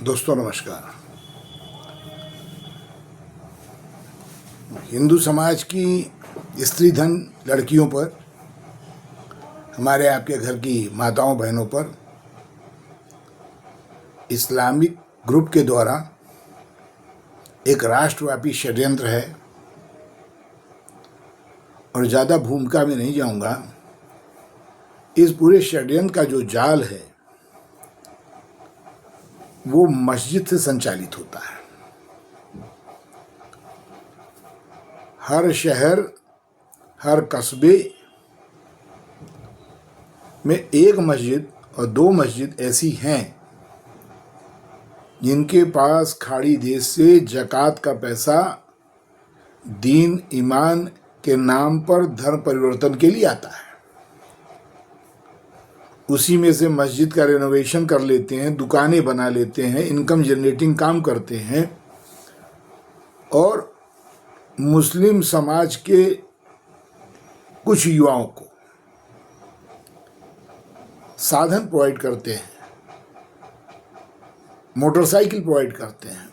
दोस्तों नमस्कार। हिंदू समाज की स्त्री धन लड़कियों पर, हमारे आपके घर की माताओं बहनों पर इस्लामिक ग्रुप के द्वारा एक राष्ट्रव्यापी षड्यंत्र है और ज़्यादा भूमिका में नहीं जाऊंगा। इस पूरे षड्यंत्र का जो जाल है वो मस्जिद से संचालित होता है। हर शहर, हर कस्बे में एक मस्जिद और दो मस्जिद ऐसी हैं जिनके पास खाड़ी देश से ज़कात का पैसा दीन ईमान के नाम पर धर्म परिवर्तन के लिए आता है। उसी में से मस्जिद का रेनोवेशन कर लेते हैं, दुकानें बना लेते हैं, इनकम जनरेटिंग काम करते हैं और मुस्लिम समाज के कुछ युवाओं को साधन प्रोवाइड करते हैं, मोटरसाइकिल प्रोवाइड करते हैं।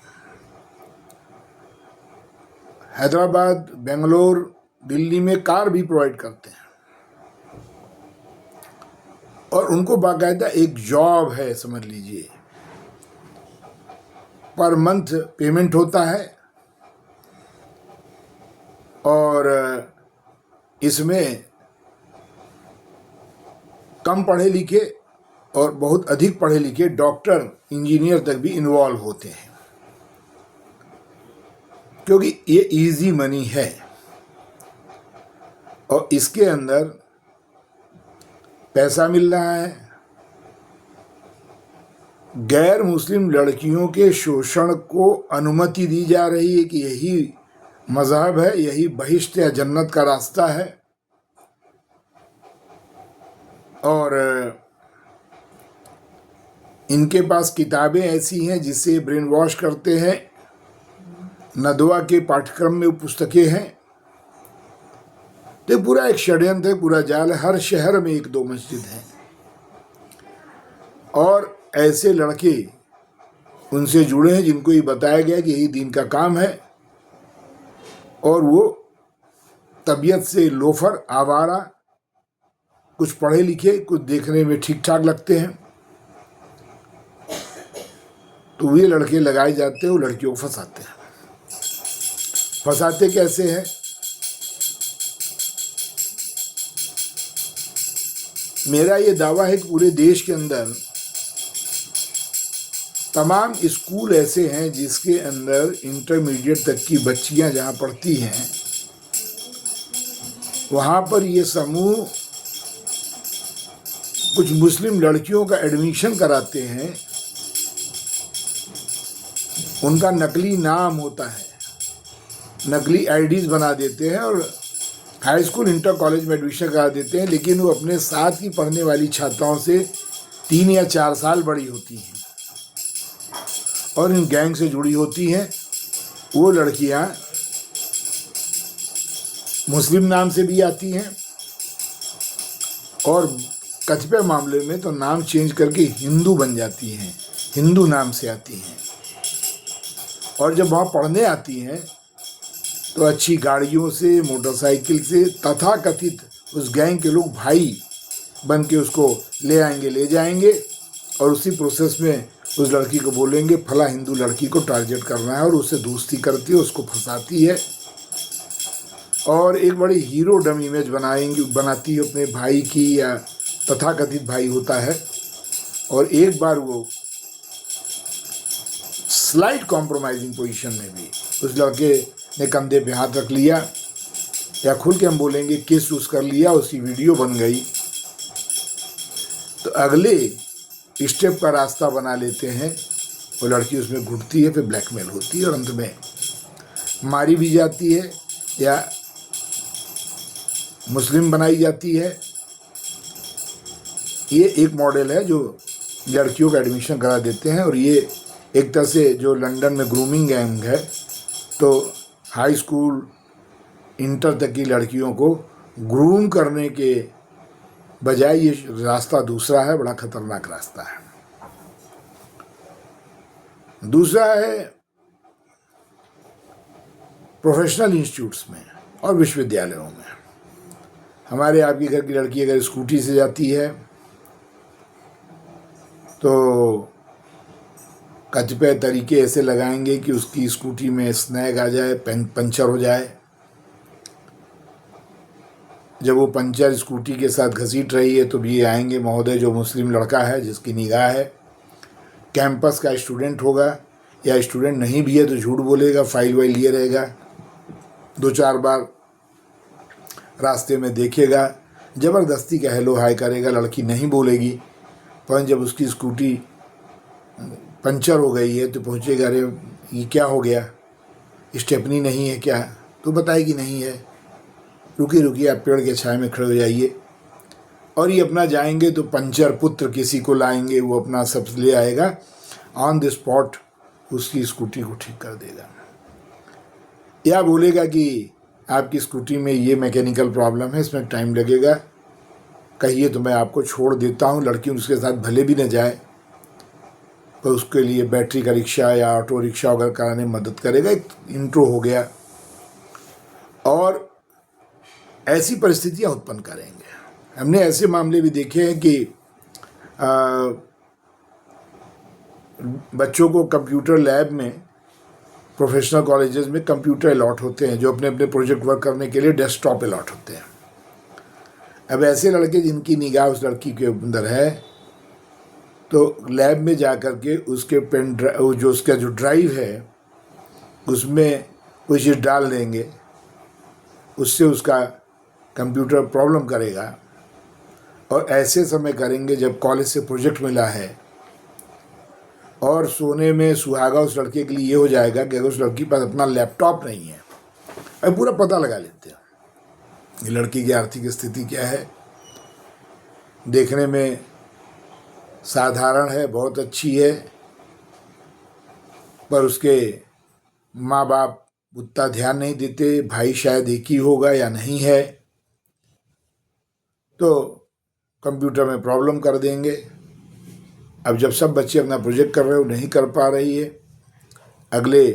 हैदराबाद, बेंगलोर, दिल्ली में कार भी प्रोवाइड करते हैं और उनको बाकायदा एक जॉब है, समझ लीजिए। पर मंथ पेमेंट होता है और इसमें कम पढ़े लिखे और बहुत अधिक पढ़े लिखे डॉक्टर, इंजीनियर तक भी इन्वॉल्व होते हैं, क्योंकि ये इजी मनी है और इसके अंदर पैसा मिल रहा है। गैर मुस्लिम लड़कियों के शोषण को अनुमति दी जा रही है कि यही मजहब है, यही बहिश्त या जन्नत का रास्ता है। और इनके पास किताबें ऐसी हैं जिससे ब्रेन वॉश करते हैं। नदवा के पाठ्यक्रम में पुस्तकें हैं। तो पूरा एक षड्यंत्र है, पूरा जाल है। हर शहर में एक दो मस्जिद है और ऐसे लड़के उनसे जुड़े हैं जिनको ये बताया गया कि यही दीन का काम है और वो तबीयत से लोफर, आवारा, कुछ पढ़े लिखे, कुछ देखने में ठीक ठाक लगते हैं, तो वे लड़के लगाए जाते हैं, वो लड़कियों को फंसाते हैं। फंसाते कैसे हैं? मेरा ये दावा है कि पूरे देश के अंदर तमाम स्कूल ऐसे हैं जिसके अंदर इंटरमीडिएट तक की बच्चियां जहां पढ़ती हैं, वहां पर ये समूह कुछ मुस्लिम लड़कियों का एडमिशन कराते हैं। उनका नकली नाम होता है, नकली आईडीज बना देते हैं और हाई स्कूल, इंटर कॉलेज में एडमिशन करा देते हैं, लेकिन वो अपने साथ की पढ़ने वाली छात्राओं से 3 या 4 साल बड़ी होती हैं और इन गैंग से जुड़ी होती हैं। वो लड़कियां मुस्लिम नाम से भी आती हैं और कतिपय मामले में तो नाम चेंज करके हिंदू बन जाती हैं, हिंदू नाम से आती हैं। और जब वहाँ पढ़ने आती हैं तो अच्छी गाड़ियों से, मोटरसाइकिल से तथाकथित उस गैंग के लोग भाई बन के उसको ले आएंगे, ले जाएंगे और उसी प्रोसेस में उस लड़की को बोलेंगे फला हिंदू लड़की को टारगेट करना है और उससे दोस्ती करती है, उसको फंसाती है और एक बड़ी हीरो डम इमेज बनाती है अपने भाई की, या तथाकथित भाई होता है। और एक बार वो स्लाइट कॉम्प्रोमाइजिंग पोजीशन में भी उस लड़के ने कंधे पे हाथ रख लिया, या खुल के हम बोलेंगे किस उस कर लिया, उसकी वीडियो बन गई, तो अगले स्टेप का रास्ता बना लेते हैं। वो लड़की उसमें घुटती है, फिर ब्लैकमेल होती है और अंत में मारी भी जाती है या मुस्लिम बनाई जाती है। ये एक मॉडल है जो लड़कियों का एडमिशन करा देते हैं और ये एक तरह से जो लंदन में ग्रूमिंग गैंग है, तो हाई स्कूल, इंटर तक की लड़कियों को ग्रूम करने के बजाय ये रास्ता दूसरा है, बड़ा खतरनाक रास्ता है। दूसरा है प्रोफेशनल इंस्टीट्यूट्स में और विश्वविद्यालयों में। हमारे आपके घर की लड़की अगर स्कूटी से जाती है तो कतिपय तरीके ऐसे लगाएंगे कि उसकी स्कूटी में स्नैग आ जाए, पंचर हो जाए। जब वो पंचर स्कूटी के साथ घसीट रही है तो भी आएंगे महोदय, जो मुस्लिम लड़का है जिसकी निगाह है, कैंपस का स्टूडेंट होगा या स्टूडेंट नहीं भी है तो झूठ बोलेगा, फाइल वाइल लिए रहेगा, 2-4 बार रास्ते में देखेगा, ज़बरदस्ती का हेलो हाय करेगा, लड़की नहीं बोलेगी। पर जब उसकी स्कूटी पंचर हो गई है तो पहुँचेगा, अरे ये क्या हो गया, स्टेपनी नहीं है क्या, तो बताएगी नहीं है, रुकिए आप पेड़ के छाए में खड़े हो जाइए। और ये अपना जाएंगे तो पंचर पुत्र किसी को लाएंगे, वो अपना सब ले आएगा, ऑन द स्पॉट उसकी स्कूटी को ठीक कर देगा। या बोलेगा कि आपकी स्कूटी में ये मैकेनिकल प्रॉब्लम है, इसमें टाइम लगेगा, कहिए तो मैं आपको छोड़ देता हूँ। लड़की उसके साथ भले भी न जाए तो उसके लिए बैटरी का रिक्शा या ऑटो रिक्शा वगैरह कराने में मदद करेगा। एक इंट्रो हो गया। और ऐसी परिस्थितियाँ उत्पन्न करेंगे। हमने ऐसे मामले भी देखे हैं कि बच्चों को कंप्यूटर लैब में, प्रोफेशनल कॉलेजेस में कंप्यूटर अलॉट होते हैं, जो अपने अपने प्रोजेक्ट वर्क करने के लिए डेस्कटॉप अलॉट होते हैं। अब ऐसे लड़के जिनकी निगाह उस लड़की के अंदर है तो लैब में जा कर के उसके पेन ड्राइव, जो उसका जो ड्राइव है उसमें कोई चीज़ डाल देंगे, उससे उसका कंप्यूटर प्रॉब्लम करेगा। और ऐसे समय करेंगे जब कॉलेज से प्रोजेक्ट मिला है, और सोने में सुहागा उस लड़के के लिए ये हो जाएगा कि अगर उस लड़की के पास अपना लैपटॉप नहीं है, अब पूरा पता लगा लेते हैं ये लड़की की आर्थिक स्थिति क्या है। देखने में साधारण है, बहुत अच्छी है, पर उसके माँ बाप उतना ध्यान नहीं देते, भाई शायद एक ही होगा या नहीं है, तो कंप्यूटर में प्रॉब्लम कर देंगे। अब जब सब बच्चे अपना प्रोजेक्ट कर रहे हो, नहीं कर पा रही है, अगले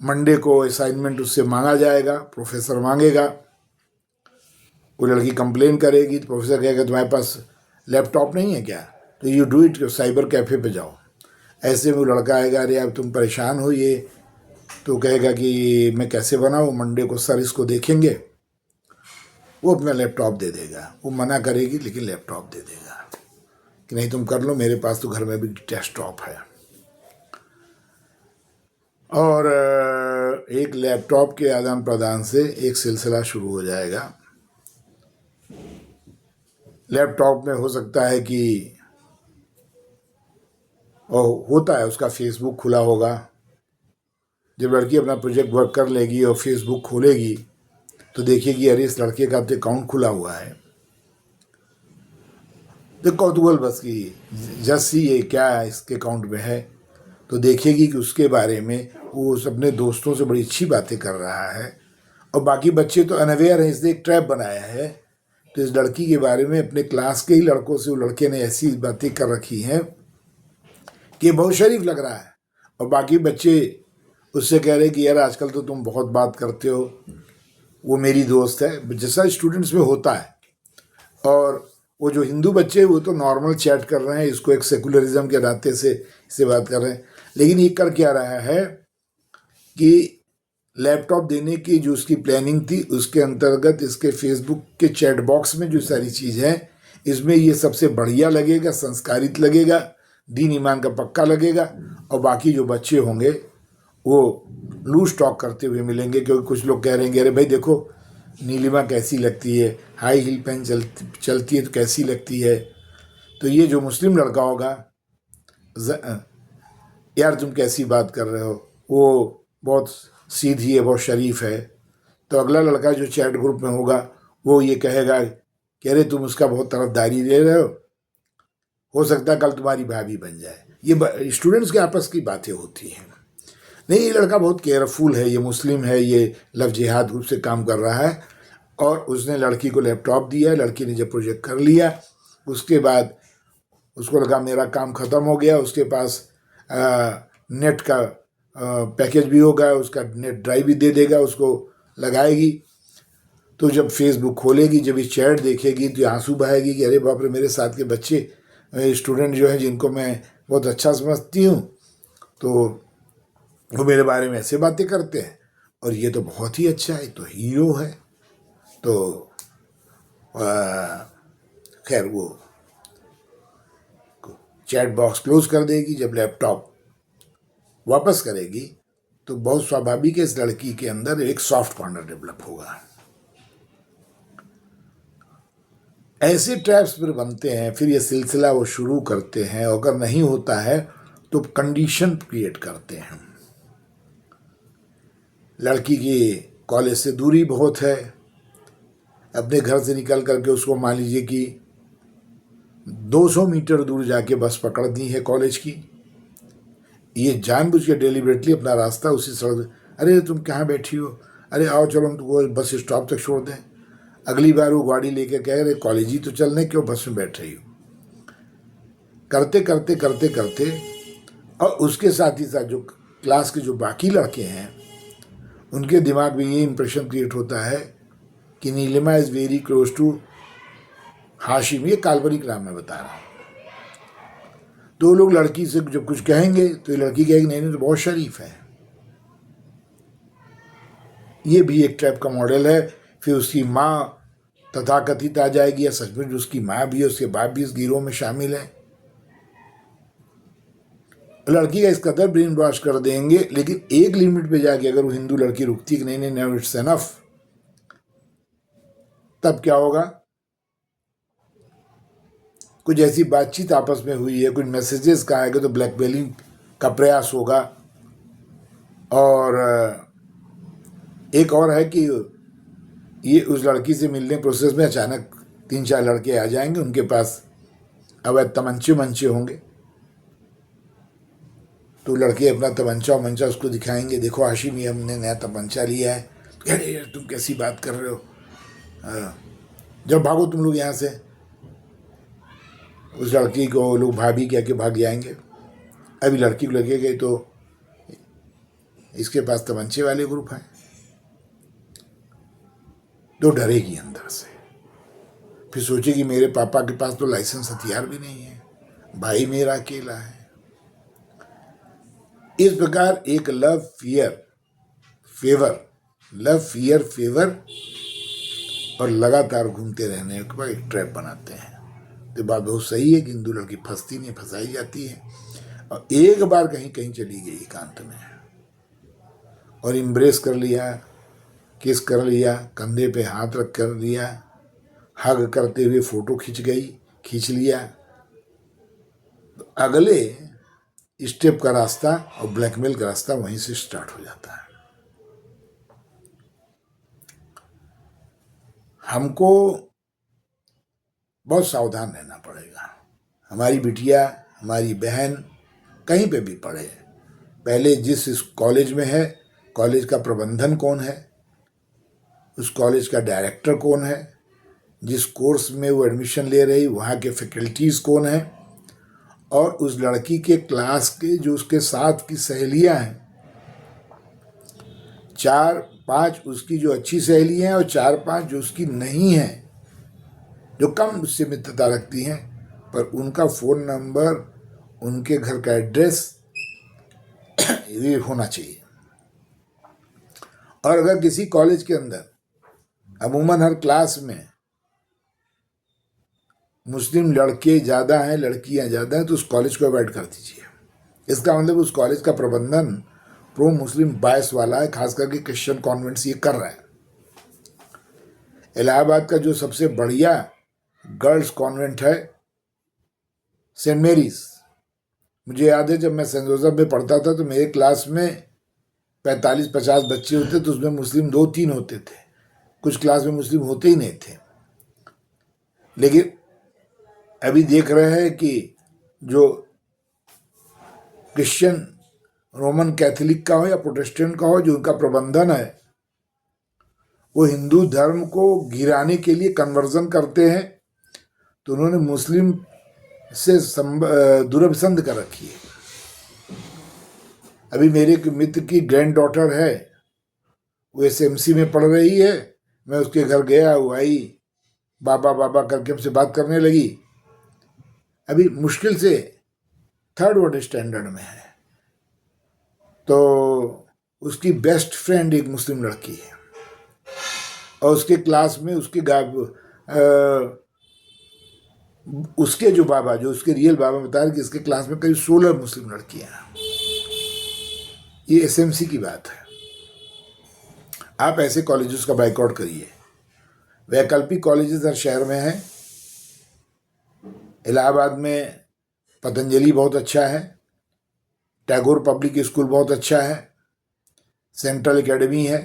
मंडे को असाइनमेंट उससे मांगा जाएगा, प्रोफेसर मांगेगा, वो लड़की कंप्लेन करेगी तो प्रोफेसर कहेगा तुम्हारे पास लैपटॉप नहीं है क्या, तो you do it, cyber cafe पे जाओ। ऐसे में वो लड़का आएगा, अरे अब तुम परेशान हो, ये तो कहेगा कि मैं कैसे बनाऊँ, मंडे को सर इसको देखेंगे, वो अपना लैपटॉप दे देगा। वो मना करेगी लेकिन लैपटॉप दे देगा कि नहीं तुम कर लो, मेरे पास तो घर में भी डेस्कटॉप है। और एक लैपटॉप के आदान प्रदान से एक सिलसिला शुरू हो जाएगा। लैपटॉप में हो सकता है कि, और होता है, उसका फेसबुक खुला होगा। जब लड़की अपना प्रोजेक्ट वर्क कर लेगी और फेसबुक खोलेगी तो देखिएगी अरे इस लड़के का तो अकाउंट खुला हुआ है, तो कौतूहल बस की जैसी ये क्या है इसके अकाउंट में है, तो देखेगी कि उसके बारे में वो अपने दोस्तों से बड़ी अच्छी बातें कर रहा है। और बाकी बच्चे तो अनअवेयर हैं, इसने एक ट्रैप बनाया है। तो इस लड़की के बारे में अपने क्लास के ही लड़कों से वो लड़के ने ऐसी बातें कर रखी हैं कि बहुत शरीफ लग रहा है। और बाकी बच्चे उससे कह रहे कि यार आजकल तो तुम बहुत बात करते हो, वो मेरी दोस्त है, जैसा स्टूडेंट्स में होता है। और वो जो हिंदू बच्चे वो तो नॉर्मल चैट कर रहे हैं, इसको एक सेकुलरिज्म के नाते से इससे बात कर रहे हैं। लेकिन ये कर क्या रहा है कि लैपटॉप देने की जो उसकी प्लानिंग थी उसके अंतर्गत इसके फेसबुक के चैट बॉक्स में जो सारी चीज़ है, इसमें ये सबसे बढ़िया लगेगा, संस्कारित लगेगा, दीन ईमान का पक्का लगेगा। और बाकी जो बच्चे होंगे वो लूज टॉक करते हुए मिलेंगे, क्योंकि कुछ लोग कह रहेंगे अरे भाई देखो नीलिमा कैसी लगती है, हाई हील पहन चलती है तो कैसी लगती है। तो ये जो मुस्लिम लड़का होगा, यार तुम कैसी बात कर रहे हो, वो बहुत सीधी है, बहुत शरीफ है। तो अगला लड़का जो चैट ग्रुप में होगा वो ये कहेगा कि अरे तुम उसका बहुत तरफदारी ले रहे हो सकता है कल तुम्हारी भाभी बन जाए। ये स्टूडेंट्स के आपस की बातें होती हैं। नहीं, ये लड़का बहुत केयरफुल है, ये मुस्लिम है, ये लव जिहाद ग्रुप से काम कर रहा है। और उसने लड़की को लैपटॉप दिया, लड़की ने जब प्रोजेक्ट कर लिया उसके बाद उसको लगा मेरा काम ख़त्म हो गया, उसके पास नेट का पैकेज भी होगा, उसका नेट ड्राइव भी दे देगा, उसको लगाएगी। तो जब फेसबुक खोलेगी, जब ये चैट देखेगी तो आंसू बहाएगी कि अरे बाप रे, मेरे साथ के बच्चे स्टूडेंट जो हैं जिनको मैं बहुत अच्छा समझती हूँ, तो वो मेरे बारे में ऐसे बातें करते हैं, और ये तो बहुत ही अच्छा है, तो हीरो है। तो खैर वो चैट बॉक्स क्लोज कर देगी। जब लैपटॉप वापस करेगी तो बहुत स्वाभाविक है, इस लड़की के अंदर एक सॉफ्ट कॉर्नर डेवलप होगा। ऐसे ट्रैप्स फिर बनते हैं, फिर ये सिलसिला वो शुरू करते हैं, अगर नहीं होता है तो कंडीशन क्रिएट करते हैं। लड़की की कॉलेज से दूरी बहुत है, अपने घर से निकल करके उसको मान लीजिए कि 200 मीटर दूर जाके बस पकड़ दी है कॉलेज की। ये जानबूझ के डेलिबरेटली अपना रास्ता उसी सड़क, अरे तुम कहाँ बैठी हो, अरे आओ चलो हम तुमको बस स्टॉप तक छोड़ दें। अगली बार वो गाड़ी लेके कह रहे कॉलेज ही तो चलने, क्यों बस में बैठ रही हो। करते करते करते करते और उसके साथ ही साथ जो क्लास के जो बाकी लड़के हैं उनके दिमाग में ये इंप्रेशन क्रिएट होता है कि Neelima is very close to Hashim. ये काल्पनिक नाम मैं बता रहा हूँ। तो लोग लड़की से जब कुछ कहेंगे तो ये लड़की कहेगी नहीं नहीं तो बहुत शरीफ है। ये भी एक टाइप का मॉडल है। फिर उसकी माँ तथाकथित आ जाएगी, या सचमुच उसकी माँ भी है, उसके बाप भी इस गिरोह में शामिल है। लड़की का इस कदर ब्रेन वॉश कर देंगे, लेकिन एक लिमिट पे जाके अगर वो हिंदू लड़की रुकती कि नहीं नहीं नाउ इट्स एनफ, तब क्या होगा? कुछ ऐसी बातचीत आपस में हुई है, कुछ मैसेजेस का आएगा तो ब्लैकमेलिंग का प्रयास होगा। और एक और है कि ये उस लड़की से मिलने प्रोसेस में अचानक 3-4 लड़के आ जाएंगे, उनके पास अवैध तमंचे मंचे होंगे, तो लड़के अपना तमंचा मंचा उसको दिखाएंगे, देखो हाशिम ये हमने नया तमंचा लिया है। तो अरे यार तुम कैसी बात कर रहे हो, जब भागो तुम लोग यहाँ से। उस लड़की को लोग भाभी कह के भाग जाएंगे। अभी लड़की को लगेगा तो इसके पास तमंचे वाले ग्रुप हैं, तो डरेगी अंदर से। फिर सोचेगी मेरे पापा के पास तो लाइसेंस हथियार भी नहीं है, भाई मेरा अकेला है। इस प्रकार एक लव फियर फेवर और लगातार घूमते रहने के बाद एक ट्रैप बनाते हैं। तो बात बहुत सही है कि हिंदू लड़की फंसती नहीं, फंसाई जाती है। और एक बार कहीं कहीं चली गई एकांत में और इम्ब्रेस कर लिया, किस कर लिया, कंधे पे हाथ रख कर लिया, हग करते हुए फोटो खींच लिया, तो अगले स्टेप का रास्ता और ब्लैकमेल का रास्ता वहीं से स्टार्ट हो जाता है। हमको बहुत सावधान रहना पड़ेगा। हमारी बिटिया, हमारी बहन कहीं पे भी पढ़े, पहले जिस कॉलेज में है, कॉलेज का प्रबंधन कौन है, उस कॉलेज का डायरेक्टर कौन है, जिस कोर्स में वो एडमिशन ले रही वहाँ के फैकल्टीज़ कौन है, और उस लड़की के क्लास के जो उसके साथ की सहेलियाँ हैं, 4-5 उसकी जो अच्छी सहेलियाँ हैं और 4-5 जो उसकी नहीं हैं, जो कम उससे मित्रता रखती हैं, पर उनका फ़ोन नंबर, उनके घर का एड्रेस ये होना चाहिए। और अगर किसी कॉलेज के अंदर अमूमन हर क्लास में मुस्लिम लड़के ज़्यादा हैं, लड़कियां ज़्यादा हैं, तो उस कॉलेज को अवॉइड कर दीजिए। इसका मतलब उस कॉलेज का प्रबंधन प्रो मुस्लिम बायस वाला है, खास करके क्रिश्चियन कॉन्वेंट्स ये कर रहा है। इलाहाबाद का जो सबसे बढ़िया गर्ल्स कॉन्वेंट है सेंट मेरीज, मुझे याद है जब मैं सेंट जोसेफ में पढ़ता था तो मेरे क्लास में 45-50 बच्चे होते, तो उसमें मुस्लिम 2-3 होते थे, कुछ क्लास में मुस्लिम होते ही नहीं थे। लेकिन अभी देख रहे हैं कि जो क्रिश्चियन रोमन कैथोलिक का हो या प्रोटेस्टेंट का हो, जो उनका प्रबंधन है वो हिंदू धर्म को गिराने के लिए कन्वर्जन करते हैं, तो उन्होंने मुस्लिम से दुरभिसंध कर रखी है। अभी मेरे एक मित्र की ग्रैंड डॉटर है, वो एसएमसी में पढ़ रही है। मैं उसके घर गया, वो आई, बाबा बाबा करके हमसे बात करने लगी। अभी मुश्किल से 3rd स्टैंडर्ड में है। तो उसकी बेस्ट फ्रेंड एक मुस्लिम लड़की है, और उसके क्लास में उसके जो बाबा, जो उसके रियल बाबा बता रहे कि इसके क्लास में करीब 16 मुस्लिम लड़कियां हैं। ये एसएमसी की बात है। आप ऐसे कॉलेजेस का बाइकआउट करिए। वैकल्पिक कॉलेजेस हर शहर में हैं। इलाहाबाद में पतंजलि बहुत अच्छा है, टैगोर पब्लिक स्कूल बहुत अच्छा है, सेंट्रल एकेडमी है,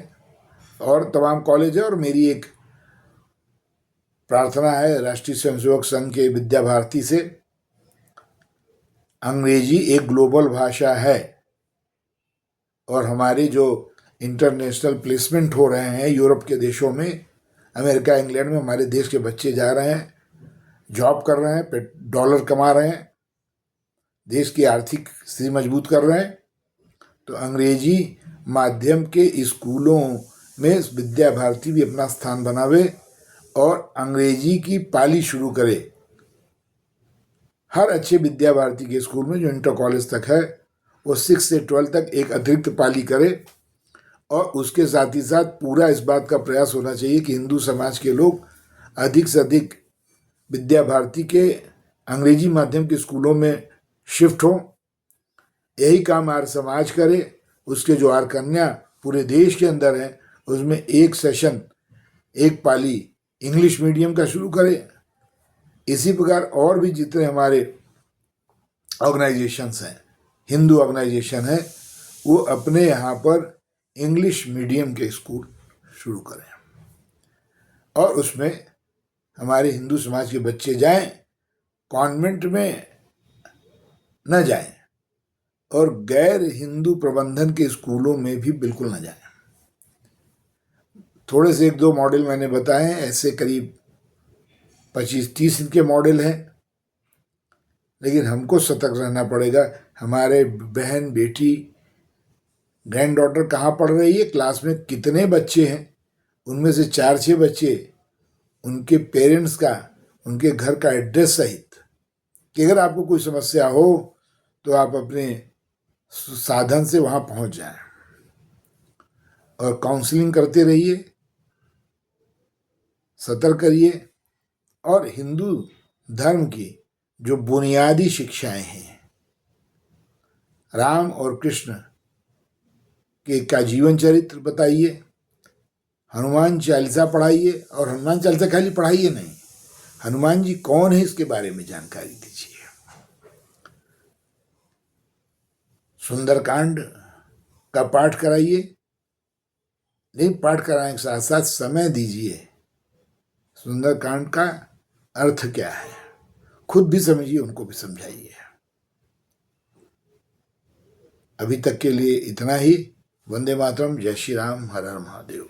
और तमाम कॉलेज है। और मेरी एक प्रार्थना है राष्ट्रीय स्वयंसेवक संघ के विद्या भारती से, अंग्रेजी एक ग्लोबल भाषा है, और हमारे जो इंटरनेशनल प्लेसमेंट हो रहे हैं यूरोप के देशों में, अमेरिका इंग्लैंड में, हमारे देश के बच्चे जा रहे हैं, जॉब कर रहे हैं, डॉलर कमा रहे हैं, देश की आर्थिक स्थिति मजबूत कर रहे हैं। तो अंग्रेजी माध्यम के स्कूलों में विद्या भारती भी अपना स्थान बनावे और अंग्रेजी की पाली शुरू करे। हर अच्छे विद्या भारती के स्कूल में जो इंटर कॉलेज तक है, वो 6 से 12 तक एक अतिरिक्त पाली करे। और उसके साथ ही साथ पूरा इस बात का प्रयास होना चाहिए कि हिंदू समाज के लोग अधिक से अधिक विद्या भारती के अंग्रेजी माध्यम के स्कूलों में शिफ्ट हों। यही काम आर्य समाज करे। उसके जो आर्य कन्या पूरे देश के अंदर हैं, उसमें एक सेशन, एक पाली इंग्लिश मीडियम का शुरू करे। इसी प्रकार और भी जितने हमारे ऑर्गेनाइजेशंस हैं, हिंदू ऑर्गेनाइजेशन है, वो अपने यहाँ पर इंग्लिश मीडियम के स्कूल शुरू करें, और उसमें हमारे हिंदू समाज के बच्चे जाएं, कॉन्वेंट में न जाएं, और गैर हिंदू प्रबंधन के स्कूलों में भी बिल्कुल न जाएं। थोड़े से 1-2 मॉडल मैंने बताए हैं, ऐसे करीब 25-30 इनके मॉडल हैं। लेकिन हमको सतर्क रहना पड़ेगा। हमारे बहन, बेटी, ग्रैंड डॉटर कहाँ पढ़ रही है, क्लास में कितने बच्चे हैं, उनमें से 4-6 बच्चे उनके पेरेंट्स का, उनके घर का एड्रेस सहित, कि अगर आपको कोई समस्या हो तो आप अपने साधन से वहाँ पहुँच जाएं, और काउंसलिंग करते रहिए, सतर्क करिए। और हिंदू धर्म की जो बुनियादी शिक्षाएं हैं, राम और कृष्ण के का जीवन चरित्र बताइए, हनुमान चालीसा पढ़ाइए, और हनुमान चालीसा खाली पढ़ाइए नहीं, हनुमान जी कौन है इसके बारे में जानकारी दीजिए। सुंदरकांड का पाठ कराइए, नहीं पाठ कराने के साथ साथ समय दीजिए, सुंदरकांड का अर्थ क्या है खुद भी समझिए, उनको भी समझाइए। अभी तक के लिए इतना ही। वंदे मातरम। जय श्री राम। हर हर महादेव।